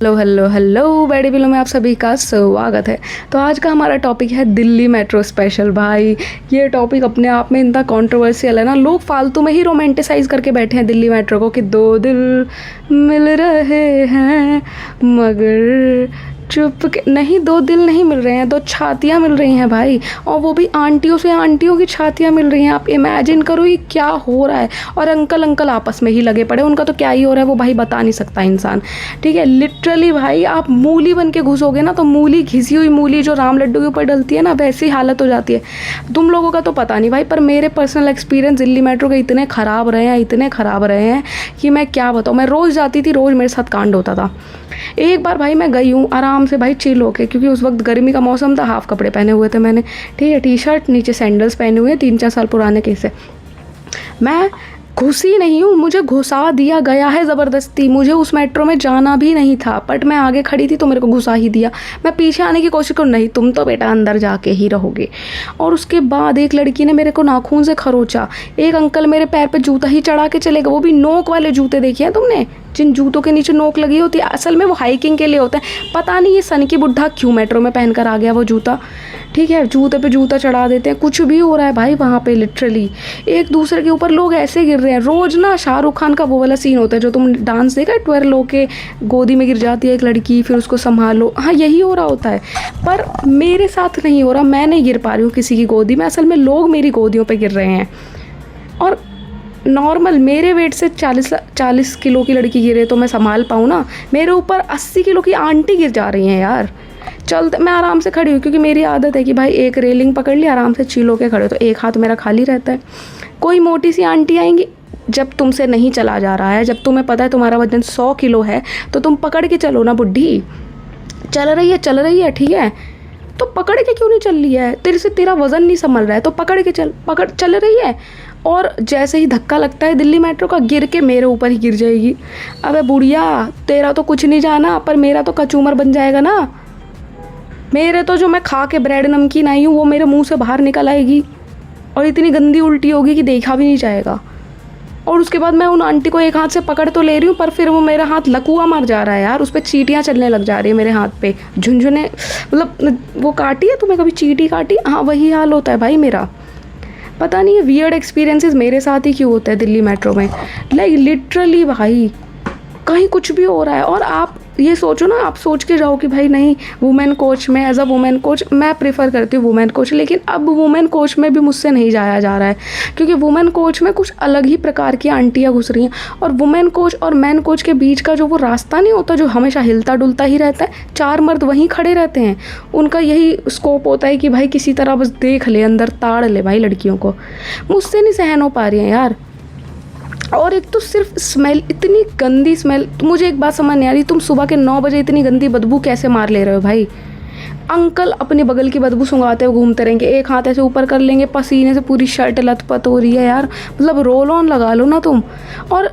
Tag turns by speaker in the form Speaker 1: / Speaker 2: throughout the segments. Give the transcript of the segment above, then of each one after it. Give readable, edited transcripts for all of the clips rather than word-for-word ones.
Speaker 1: Hello hello hello baddie below में आप सभी का स्वागत है। तो आज का हमारा टॉपिक है दिल्ली मेट्रो स्पेशल। भाई ये टॉपिक अपने आप में इतना कंट्रोवर्शियल है ना, लोग फालतू में ही रोमांटिसाइज करके बैठे हैं दिल्ली मेट्रो को कि दो दिल मिल रहे हैं मगर चुप के नहीं, दो दिल नहीं मिल रहे हैं, दो छातियाँ मिल रही हैं भाई, और वो भी आंटियों से आंटियों की छातियाँ मिल रही हैं। आप इमेजिन करो ये क्या हो रहा है। और अंकल अंकल आपस में ही लगे पड़े, उनका तो क्या ही हो रहा है वो भाई बता नहीं सकता इंसान। ठीक है, लिटरली भाई आप मूली बन के घुसोगे ना तो मूली, घिसी हुई मूली जो राम लड्डू के ऊपर डलती है ना, वैसी हालत हो जाती है। तुम लोगों का तो पता नहीं भाई, पर मेरे पर्सनल एक्सपीरियंस दिल्ली मेट्रो के इतने ख़राब रहे हैं, इतने ख़राब रहे हैं कि मैं क्या बताऊँ। मैं रोज़ जाती थी, रोज़ मेरे साथ कांड होता था। एक बार भाई मैं गई हूँ आराम से भाई चिल होके, क्योंकि उस वक्त गर्मी का मौसम था, हाफ कपड़े पहने हुए थे मैंने, ठीक है, टी शर्ट नीचे सैंडल्स पहने हुए, 3-4 साल पुराने केस है। मैं घुसी नहीं हूँ, मुझे घुसा दिया गया है ज़बरदस्ती। मुझे उस मेट्रो में जाना भी नहीं था, बट मैं आगे खड़ी थी तो मेरे को घुसा ही दिया। मैं पीछे आने की कोशिश करूँ, नहीं तुम तो बेटा अंदर जाके ही रहोगे। और उसके बाद एक लड़की ने मेरे को नाखून से खरोचा, एक अंकल मेरे पैर पे जूता ही चढ़ा के चले गए। वो भी नोक वाले जूते देखे हैं तुमने, जिन जूतों के नीचे नोक लगी होती है, असल में वो हाइकिंग के लिए होते हैं। पता नहीं ये सन की बुढ़ा क्यों मेट्रो में पहन कर आ गया वो जूता। ठीक है, जूते पे जूता चढ़ा देते हैं, कुछ भी हो रहा है भाई वहाँ पे। लिटरली एक दूसरे के ऊपर लोग ऐसे गिर रहे हैं। रोज़ ना शाहरुख खान का वो वाला सीन होता है जो तुम डांस देखा, ट्वेरल होके गोदी में गिर जाती है एक लड़की, फिर उसको संभालो। हाँ यही हो रहा होता है, पर मेरे साथ नहीं हो रहा। मैं नहीं गिर पा रही हूँ किसी की गोदी में, असल में लोग मेरी गोदियों पर गिर रहे हैं। और नॉर्मल मेरे वेट से 40 किलो की लड़की गिरे तो मैं संभाल पाऊँ ना, मेरे ऊपर 80 किलो की आंटी गिर जा रही हैं यार। चलते मैं आराम से खड़ी हूँ, क्योंकि मेरी आदत है कि भाई एक रेलिंग पकड़ ली, आराम से चिल होके खड़े, तो एक हाथ मेरा खाली रहता है। कोई मोटी सी आंटी आएंगी, जब तुमसे नहीं चला जा रहा है, जब तुम्हें पता है तुम्हारा वजन 100 किलो है, तो तुम पकड़ के चलो ना बुढ़ी। चल रही है ठीक है, तो पकड़ के क्यों नहीं चल रही है? तेरा वज़न नहीं संभल रहा है तो पकड़ के चल रही है। और जैसे ही धक्का लगता है दिल्ली मेट्रो का, गिर के मेरे ऊपर ही गिर जाएगी। अबे बुढ़िया, तेरा तो कुछ नहीं जाना, पर मेरा तो कचूमर बन जाएगा ना। मेरे तो जो मैं खा के ब्रेड नमकीन आई हूँ वो मेरे मुंह से बाहर निकल आएगी, और इतनी गंदी उल्टी होगी कि देखा भी नहीं जाएगा। और उसके बाद मैं उन आंटी को एक हाथ से पकड़ तो ले रही हूँ, पर फिर वो मेरा हाथ लकुआ मार जा रहा है यार, उस पर चींटियाँ चलने लग जा रही है मेरे हाथ पे, झुनझुने, मतलब वो काटी है तुम्हें कभी चींटी काटी? हाँ वही हाल होता है भाई मेरा। पता नहीं ये वियर्ड एक्सपीरियंसेस मेरे साथ ही क्यों होते हैं दिल्ली मेट्रो में। लाइक लिटरली भाई कहीं कुछ भी हो रहा है, और आप ये सोचो ना, आप सोच के जाओ कि भाई नहीं वुमेन कोच में, एज अ वुमेन कोच मैं प्रेफर करती हूँ वुमेन कोच, लेकिन अब वुमेन कोच में भी मुझसे नहीं जाया जा रहा है, क्योंकि वुमेन कोच में कुछ अलग ही प्रकार की आंटियाँ घुस रही हैं। और वुमेन कोच और मैन कोच के बीच का जो वो रास्ता नहीं होता जो हमेशा हिलता डुलता ही रहता है, 4 मर्द वहीं खड़े रहते हैं, उनका यही स्कोप होता है कि भाई किसी तरह बस देख ले, अंदर ताड़ ले भाई लड़कियों को। मुझसे नहीं सहन हो पा रही हैं यार। और एक तो सिर्फ स्मेल, इतनी गंदी स्मेल। तो मुझे एक बात समझ नहीं आ रही, तुम सुबह के 9 बजे इतनी गंदी बदबू कैसे मार ले रहे हो भाई? अंकल अपने बगल की बदबू सूंघाते हुए घूमते रहेंगे, एक हाथ ऐसे ऊपर कर लेंगे, पसीने से पूरी शर्ट लथपथ हो रही है यार, मतलब रोल ऑन लगा लो ना तुम। और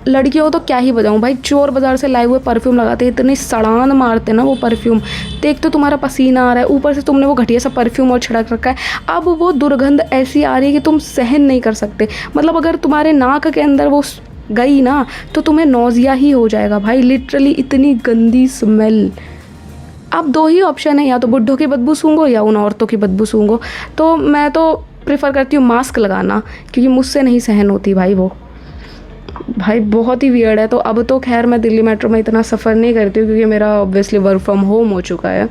Speaker 1: लड़कियों को तो क्या ही बताऊँ भाई, चोर बाज़ार से लाए हुए परफ्यूम लगाते हैं, इतनी सड़ान मारते ना वो परफ्यूम। देख तो तुम्हारा पसीना आ रहा है, ऊपर से तुमने वो घटिया सा परफ्यूम और छिड़क रखा है। अब वो दुर्गंध ऐसी आ रही है कि तुम सहन नहीं कर सकते। मतलब अगर तुम्हारे नाक के अंदर वो गई ना तो तुम्हें नौजिया ही हो जाएगा भाई। लिटरली इतनी गंदी स्मेल। अब 2 ही ऑप्शन है, या तो बुड्ढों की बदबू सूंघो या उन औरतों की बदबू सूंघो। तो मैं तो प्रेफर करती हूँ मास्क लगाना, क्योंकि मुझसे नहीं सहन होती भाई वो। भाई बहुत ही वियर्ड है। तो अब तो खैर मैं दिल्ली मेट्रो में इतना सफ़र नहीं करती हूँ, क्योंकि मेरा ऑब्वियसली वर्क फ्रॉम होम हो चुका है।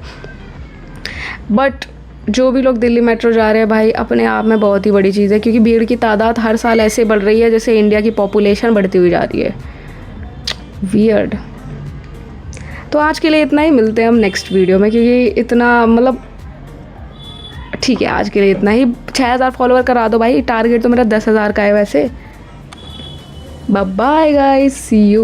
Speaker 1: बट जो भी लोग दिल्ली मेट्रो जा रहे हैं भाई, अपने आप में बहुत ही बड़ी चीज़ है, क्योंकि भीड़ की तादाद हर साल ऐसे बढ़ रही है जैसे इंडिया की पॉपुलेशन बढ़ती हुई जा रही है। वियर्ड। तो आज के लिए इतना ही, मिलते हैं हम नेक्स्ट वीडियो में, क्योंकि इतना मतलब ठीक है, आज के लिए इतना ही। 6000 फॉलोवर करा दो भाई, टारगेट तो मेरा 10,000 का है वैसे। Bye bye guys, see you.